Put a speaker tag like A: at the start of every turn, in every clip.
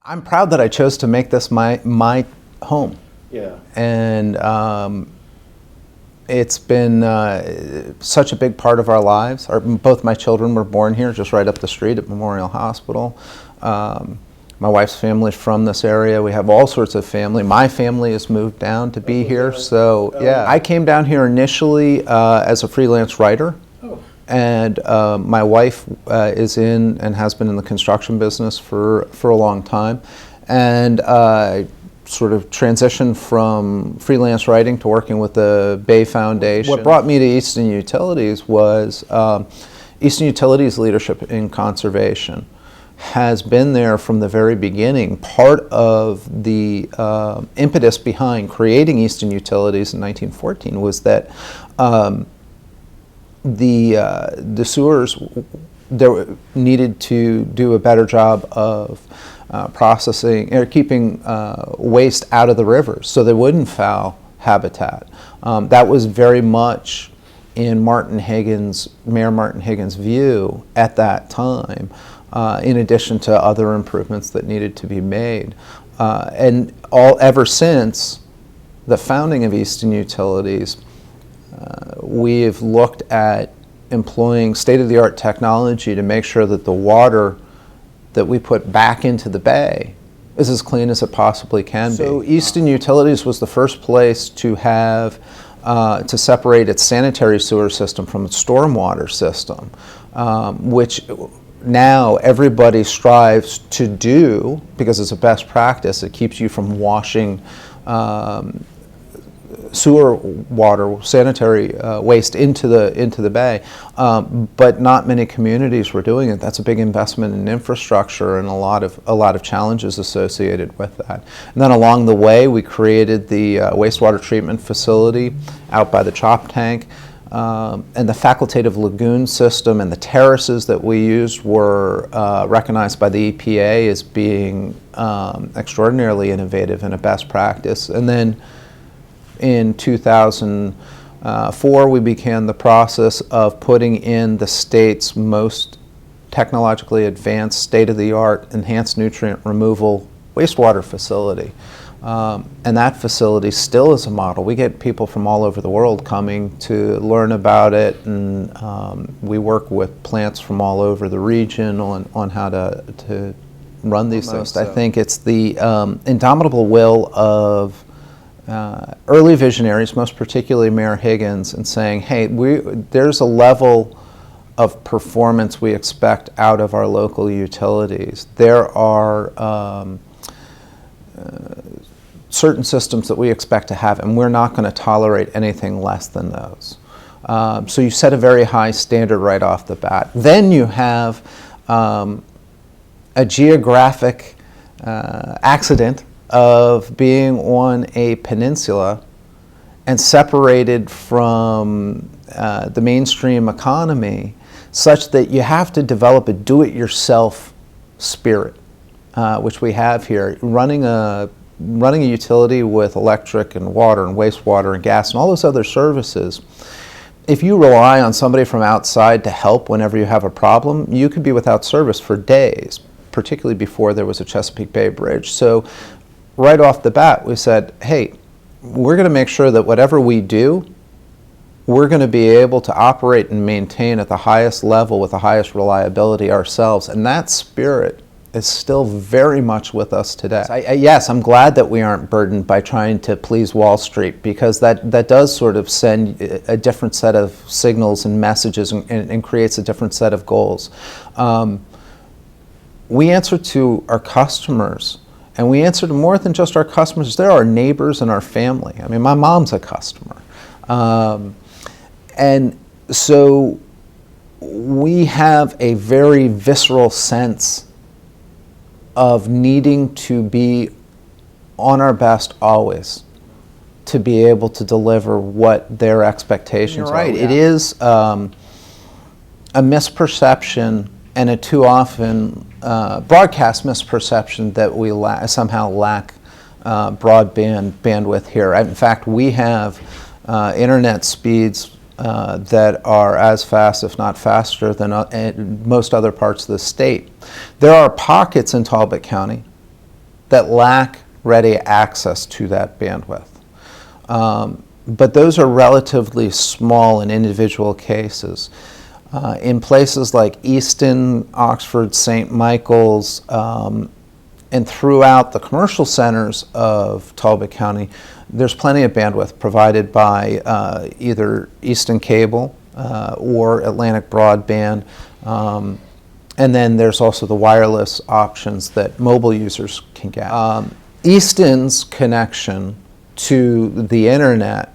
A: I'm proud that I chose to make this my home.
B: Yeah.
A: And it's been such a big part of our lives. Both my children were born here, just right up the street at Memorial Hospital. My wife's family's from this area. We have all sorts of family. My family has moved down to be here. So yeah, I came down here initially as a freelance writer. And my wife is in and has been in the construction business for a long time. And I sort of transitioned from freelance writing to working with the Bay Foundation. What brought me to Easton Utilities was Easton Utilities leadership in conservation has been there from the very beginning. Part of the impetus behind creating Easton Utilities in 1914 was that the sewers needed to do a better job of processing or keeping waste out of the rivers so they wouldn't foul habitat. That was very much in Mayor Martin Higgins' view at that time, in addition to other improvements that needed to be made. And ever since the founding of Easton Utilities, we've looked at employing state-of-the-art technology to make sure that the water that we put back into the bay is as clean as it possibly can be. So Easton Utilities was the first place to have to separate its sanitary sewer system from its stormwater system, which now everybody strives to do because it's a best practice. It keeps you from washing sewer water, sanitary waste into the bay, but not many communities were doing it. That's a big investment in infrastructure and a lot of challenges associated with that. And then along the way, we created the wastewater treatment facility out by the chop tank, and the facultative lagoon system and the terraces that we used were recognized by the EPA as being extraordinarily innovative and a best practice. And then in 2004, we began the process of putting in the state's most technologically advanced, state-of-the-art, enhanced nutrient removal wastewater facility. And that facility still is a model. We get people from all over the world coming to learn about it, and we work with plants from all over the region on how to run these things. I think it's the indomitable will of early visionaries, most particularly Mayor Higgins, and saying, hey, there's a level of performance we expect out of our local utilities. There are certain systems that we expect to have, and we're not going to tolerate anything less than those. So you set a very high standard right off the bat. Then you have a geographic accident of being on a peninsula and separated from the mainstream economy, such that you have to develop a do-it-yourself spirit, which we have here. Running a utility with electric and water and wastewater and gas and all those other services, if you rely on somebody from outside to help whenever you have a problem, you could be without service for days, particularly before there was a Chesapeake Bay Bridge. So right off the bat, we said, hey, we're going to make sure that whatever we do, we're going to be able to operate and maintain at the highest level with the highest reliability ourselves. And that spirit is still very much with us today. Yes, I'm glad that we aren't burdened by trying to please Wall Street, because that does sort of send a different set of signals and messages and creates a different set of goals. We answer to our customers. And we answer to more than just our customers. They're our neighbors and our family. I mean, my mom's a customer. And so we have a very visceral sense of needing to be on our best always to be able to deliver what their expectations are. Right. It is a misperception and a too often broadcast misperception that we somehow lack broadband bandwidth here. In fact, we have internet speeds that are as fast, if not faster, than most other parts of the state. There are pockets in Talbot County that lack ready access to that bandwidth. But those are relatively small in individual cases. In places like Easton, Oxford, St. Michael's, and throughout the commercial centers of Talbot County, there's plenty of bandwidth provided by either Easton Cable or Atlantic Broadband. And then there's also the wireless options that mobile users can get. Easton's connection to the internet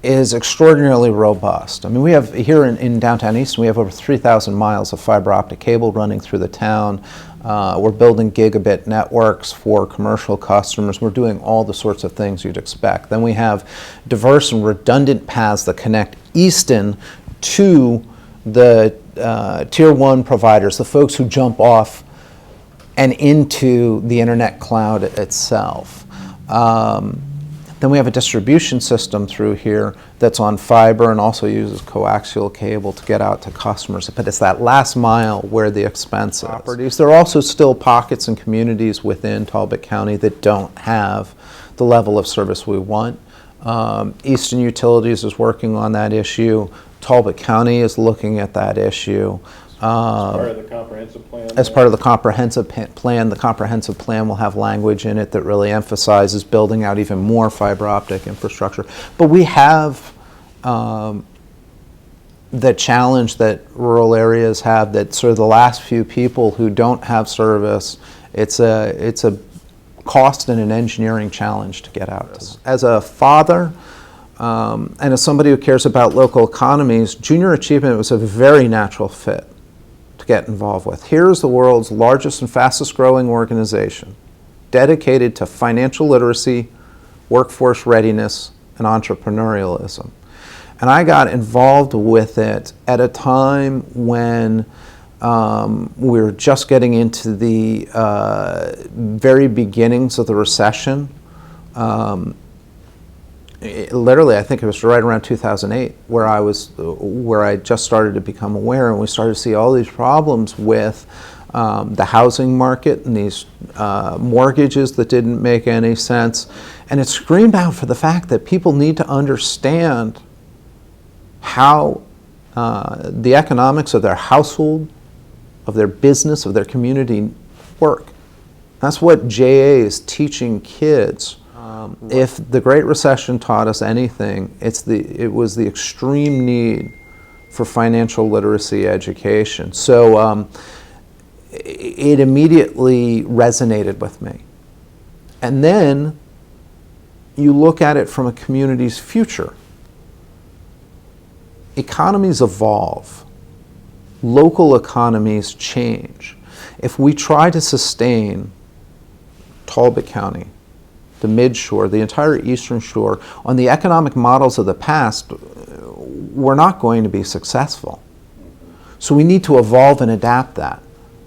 A: is extraordinarily robust. I mean, we have here in downtown Easton, we have over 3,000 miles of fiber optic cable running through the town. We're building gigabit networks for commercial customers. We're doing all the sorts of things you'd expect. Then we have diverse and redundant paths that connect Easton to the tier one providers, the folks who jump off and into the internet cloud itself. Then we have a distribution system through here that's on fiber and also uses coaxial cable to get out to customers. But it's that last mile where the expense is. There are also still pockets and communities within Talbot County that don't have the level of service we want. Easton Utilities is working on that issue. Talbot County is looking at that issue.
B: Part of the comprehensive plan?
A: As part of the comprehensive plan will have language in it that really emphasizes building out even more fiber optic infrastructure. But we have the challenge that rural areas have, that sort of the last few people who don't have service, it's a cost and an engineering challenge to get out to. As a father, and as somebody who cares about local economies, junior achievement was a very natural fit to get involved with. Here's the world's largest and fastest growing organization dedicated to financial literacy, workforce readiness, and entrepreneurialism. And I got involved with it at a time when we were just getting into the very beginnings of the recession. Literally, I think it was right around 2008 where I just started to become aware, and we started to see all these problems with the housing market and these mortgages that didn't make any sense. And it screamed out for the fact that people need to understand how the economics of their household, of their business, of their community work. That's what JA is teaching kids. If the Great Recession taught us anything, it was the extreme need for financial literacy education. So it immediately resonated with me. And then you look at it from a community's future. Economies evolve. Local economies change. If we try to sustain Talbot County, the Midshore, the entire Eastern Shore, on the economic models of the past, we're not going to be successful. So we need to evolve and adapt that.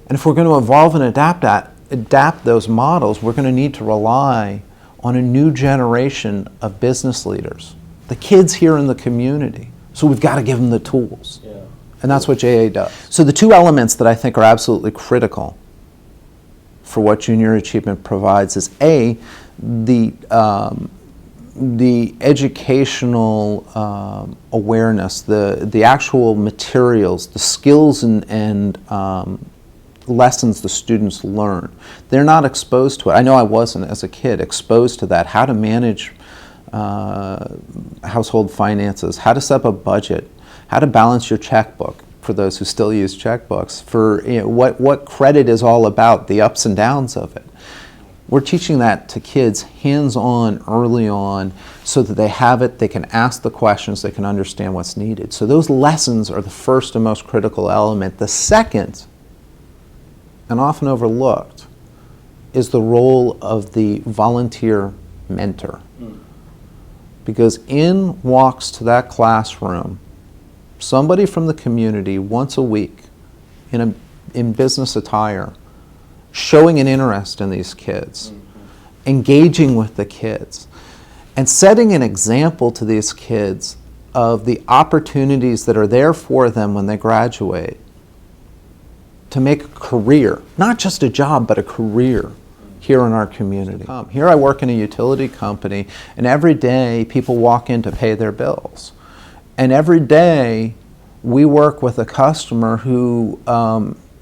A: And if we're going to evolve and adapt those models, we're going to need to rely on a new generation of business leaders, the kids here in the community. So we've got to give them the tools. Yeah. And that's what JA does. So the two elements that I think are absolutely critical for what junior achievement provides is A, the educational awareness, the actual materials, the skills and lessons the students learn. They're not exposed to it. I know I wasn't as a kid exposed to that, how to manage household finances, how to set up a budget, how to balance your checkbook, for those who still use checkbooks, for what credit is all about, the ups and downs of it. We're teaching that to kids hands-on, early on, so that they have it, they can ask the questions, they can understand what's needed. So those lessons are the first and most critical element. The second, and often overlooked, is the role of the volunteer mentor. Because in walks to that classroom somebody from the community once a week in business attire, showing an interest in these kids, engaging with the kids, and setting an example to these kids of the opportunities that are there for them when they graduate to make a career, not just a job, but a career here in our community. Here I work in a utility company, and every day people walk in to pay their bills. And every day we work with a customer who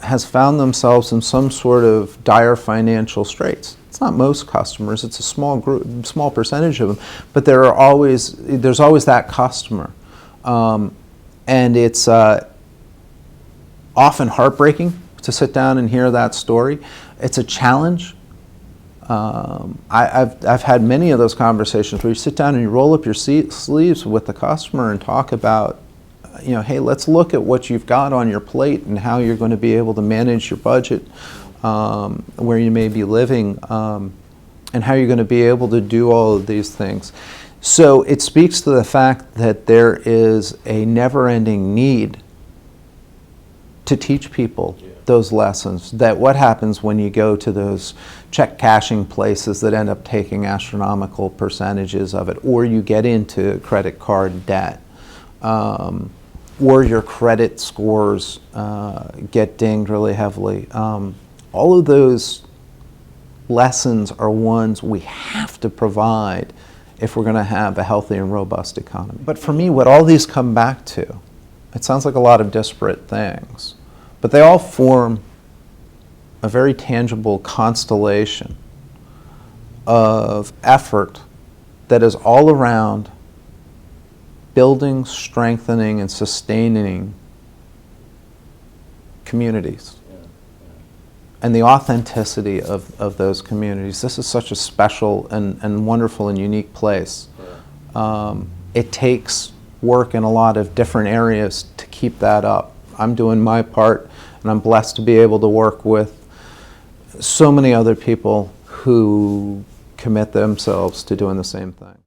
A: has found themselves in some sort of dire financial straits. It's not most customers, it's a small group, small percentage of them, but there's always that customer. And it's often heartbreaking to sit down and hear that story. It's a challenge. I've had many of those conversations where you sit down and you roll up your sleeves with the customer and talk about, hey, let's look at what you've got on your plate and how you're going to be able to manage your budget, where you may be living, and how you're going to be able to do all of these things. So it speaks to the fact that there is a never-ending need to teach people those lessons, that what happens when you go to those check cashing places that end up taking astronomical percentages of it, or you get into credit card debt, or your credit scores get dinged really heavily. All of those lessons are ones we have to provide if we're going to have a healthy and robust economy. But for me, what all these come back to, it sounds like a lot of disparate things, but they all form a very tangible constellation of effort that is all around building, strengthening, and sustaining communities and the authenticity of those communities. This is such a special and wonderful and unique place. It takes work in a lot of different areas to keep that up. I'm doing my part, and I'm blessed to be able to work with so many other people who commit themselves to doing the same thing.